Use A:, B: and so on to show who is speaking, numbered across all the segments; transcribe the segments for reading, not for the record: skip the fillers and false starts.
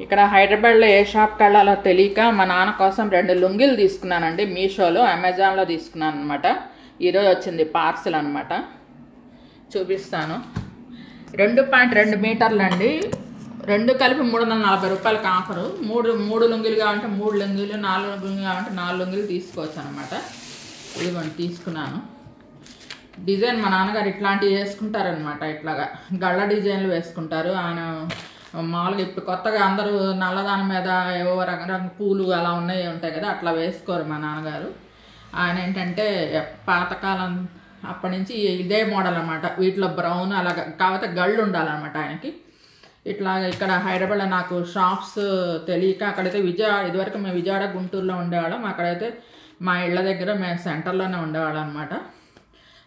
A: ఇక్కడ హైదరాబాద్లో ఏ షాప్కి వెళ్ళాలో తెలియక మా నాన్న కోసం 2 లుంగీలు తీసుకున్నానండి. మీషోలో, అమెజాన్లో తీసుకున్నాను అనమాట. ఈరోజు వచ్చింది పార్సల్ అనమాట. చూపిస్తాను. 2.2 మీటర్లు అండి. 2 కలిపి 340 రూపాయలకి ఆఫరు. మూడు లుంగీలు కావాలంటే 3 లుంగీలు, 4 లుంగీలు కావాలంటే 4 లుంగీలు తీసుకోవచ్చు అనమాట. ఇదిగోండి తీసుకున్నాను. డిజైన్ మా నాన్నగారు ఇట్లాంటివి వేసుకుంటారనమాట. ఇట్లాగా గళ్ళ డిజైన్లు వేసుకుంటారు ఆయన. మామూలుగా ఇప్పుడు కొత్తగా అందరూ నల్లదాని మీద ఏవో రకరకాల పూలు అలా ఉంటాయి కదా, అట్లా వేసుకోరు మా నాన్నగారు. ఆయన ఏంటంటే పాతకాలం అప్పటి నుంచి ఇదే మోడల్ అనమాట. వీటిలో బ్రౌన్ అలాగా కాకపోతే గళ్ళు ఉండాలన్నమాట ఆయనకి. ఇట్లా ఇక్కడ హైదరాబాద్లో నాకు షాప్స్ తెలియక అక్కడైతే ఇదివరకు మేము విజయవాడ, గుంటూరులో ఉండేవాళ్ళం. అక్కడైతే మా ఇళ్ళ దగ్గర మేము సెంటర్లోనే ఉండేవాళ్ళం అనమాట.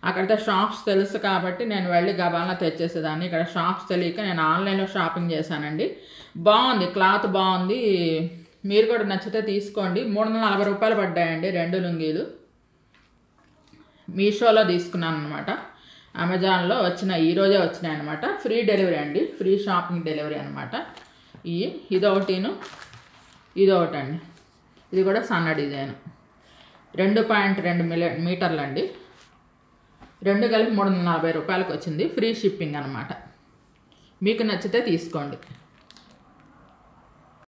A: అక్కడైతే షాప్స్ తెలుసు కాబట్టి నేను వెళ్ళి గబాలను తెచ్చేసేదాన్ని. ఇక్కడ షాప్స్ తెలియక నేను ఆన్లైన్లో షాపింగ్ చేశానండి. బాగుంది, క్లాత్ బాగుంది. మీరు కూడా నచ్చితే తీసుకోండి. 340 రూపాయలు పడ్డాయండి 2 లుంగీలు. మీషోలో తీసుకున్నాను అనమాట. అమెజాన్లో ఈరోజే వచ్చినాయి అనమాట. ఫ్రీ డెలివరీ అండి, ఫ్రీ షాపింగ్ డెలివరీ అనమాట. ఇదొకటిను ఇదొకటండి. ఇది కూడా సన్న డిజైన్. 2.2 మీటర్లు అండి. 2 కలిపి 340 రూపాయలకు వచ్చింది. ఫ్రీ షిప్పింగ్ అనమాట. మీకు నచ్చితే తీసుకోండి.